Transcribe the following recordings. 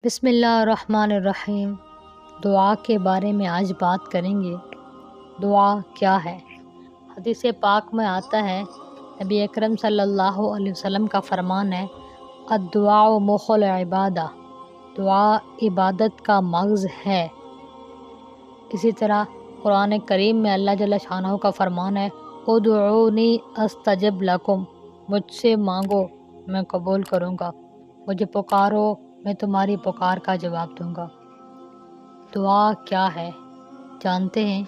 بسم اللہ الرحمن الرحیم۔ دعا کے بارے میں آج بات کریں گے۔ دعا کیا ہے؟ حدیث پاک میں آتا ہے، نبی اکرم صلی اللہ علیہ وسلم کا فرمان ہے، الدعاء مخ العبادہ، دعا عبادت کا مغز ہے۔ اسی طرح قرآن کریم میں اللہ جل شانہ کا فرمان ہے، ادعونی استجب لکم، مجھ سے مانگو میں قبول کروں گا، مجھے پکارو میں تمہاری پکار کا جواب دوں گا۔ دعا کیا ہے جانتے ہیں؟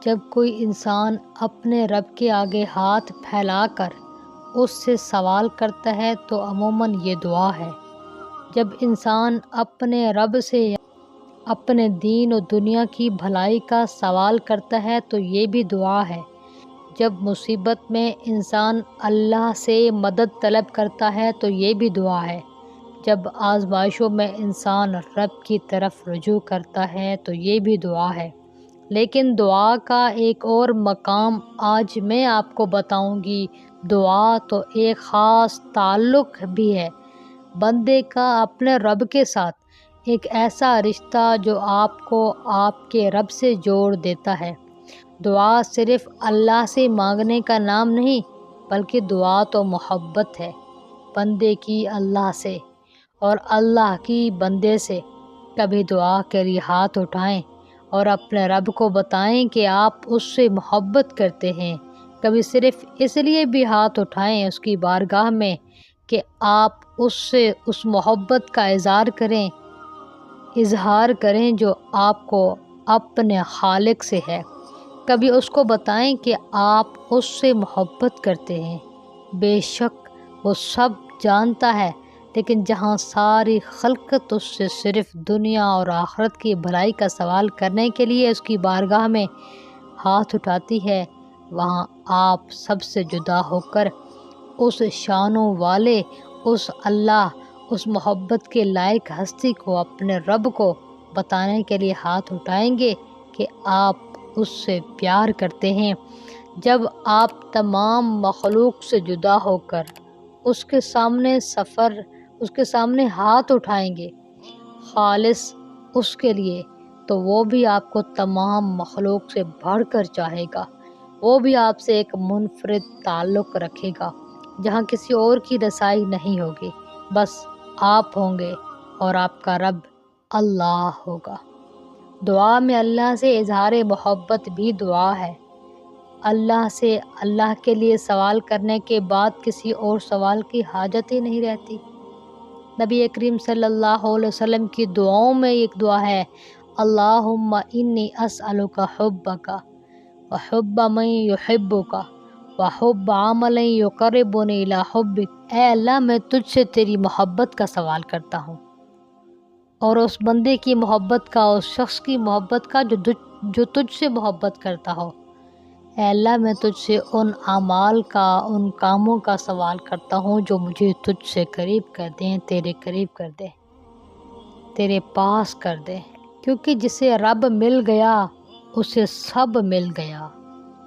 جب کوئی انسان اپنے رب کے آگے ہاتھ پھیلا کر اس سے سوال کرتا ہے تو عموماً یہ دعا ہے۔ جب انسان اپنے رب سے اپنے دین و دنیا کی بھلائی کا سوال کرتا ہے تو یہ بھی دعا ہے۔ جب مصیبت میں انسان اللہ سے مدد طلب کرتا ہے تو یہ بھی دعا ہے۔ جب آزمائشوں میں انسان رب کی طرف رجوع کرتا ہے تو یہ بھی دعا ہے۔ لیکن دعا کا ایک اور مقام آج میں آپ کو بتاؤں گی۔ دعا تو ایک خاص تعلق بھی ہے بندے کا اپنے رب کے ساتھ، ایک ایسا رشتہ جو آپ کو آپ کے رب سے جوڑ دیتا ہے۔ دعا صرف اللہ سے مانگنے کا نام نہیں، بلکہ دعا تو محبت ہے بندے کی اللہ سے اور اللہ کی بندے سے۔ کبھی دعا کے لیے ہاتھ اٹھائیں اور اپنے رب کو بتائیں کہ آپ اس سے محبت کرتے ہیں۔ کبھی صرف اس لیے بھی ہاتھ اٹھائیں اس کی بارگاہ میں کہ آپ اس سے اس محبت کا اظہار کریں جو آپ کو اپنے خالق سے ہے۔ کبھی اس کو بتائیں کہ آپ اس سے محبت کرتے ہیں۔ بے شک وہ سب جانتا ہے، لیکن جہاں ساری خلقت اس سے صرف دنیا اور آخرت کی بھلائی کا سوال کرنے کے لیے اس کی بارگاہ میں ہاتھ اٹھاتی ہے، وہاں آپ سب سے جدا ہو کر اس شانوں والے، اس اللہ، اس محبت کے لائق ہستی کو، اپنے رب کو بتانے کے لیے ہاتھ اٹھائیں گے کہ آپ اس سے پیار کرتے ہیں۔ جب آپ تمام مخلوق سے جدا ہو کر اس کے سامنے ہاتھ اٹھائیں گے خالص اس کے لیے، تو وہ بھی آپ کو تمام مخلوق سے بڑھ کر چاہے گا۔ وہ بھی آپ سے ایک منفرد تعلق رکھے گا جہاں کسی اور کی رسائی نہیں ہوگی، بس آپ ہوں گے اور آپ کا رب اللہ ہوگا۔ دعا میں اللہ سے اظہار محبت بھی دعا ہے۔ اللہ سے اللہ کے لیے سوال کرنے کے بعد کسی اور سوال کی حاجت ہی نہیں رہتی۔ نبی کریم صلی اللہ علیہ وسلم کی دعاؤں میں ایک دعا ہے، اللہم انی اسألک حبک وحب من یحبک وحب عمل یقربنی الی حبک۔ اے اللہ، میں تجھ سے تیری محبت کا سوال کرتا ہوں اور اس بندے کی محبت کا، اس شخص کی محبت کا جو تجھ سے محبت کرتا ہو۔ اے اللہ، میں تجھ سے ان اعمال کا، ان کاموں کا سوال کرتا ہوں جو مجھے تجھ سے قریب کر دیں، تیرے قریب کر دیں، تیرے پاس کر دیں، کیونکہ جسے رب مل گیا اسے سب مل گیا۔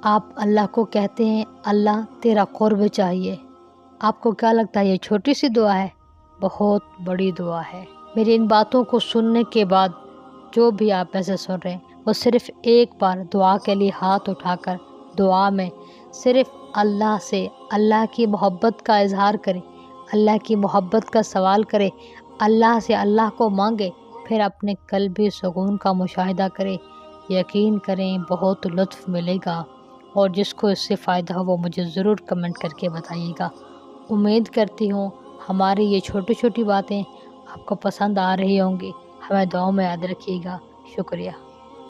آپ اللہ کو کہتے ہیں اللہ تیرا قرب چاہیے، آپ کو کیا لگتا ہے یہ چھوٹی سی دعا ہے؟ بہت بڑی دعا ہے۔ میری ان باتوں کو سننے کے بعد جو بھی آپ ایسے سن رہے ہیں، وہ صرف ایک بار دعا کے لیے ہاتھ اٹھا کر دعا میں صرف اللہ سے اللہ کی محبت کا اظہار کرے، اللہ کی محبت کا سوال کرے، اللہ سے اللہ کو مانگے، پھر اپنے قلبی سکون کا مشاہدہ کرے۔ یقین کریں بہت لطف ملے گا، اور جس کو اس سے فائدہ ہو وہ مجھے ضرور کمنٹ کر کے بتائیے گا۔ امید کرتی ہوں ہماری یہ چھوٹی چھوٹی باتیں آپ کو پسند آ رہی ہوں گی۔ ہمیں دعاؤں میں یاد رکھیے گا۔ شکریہ۔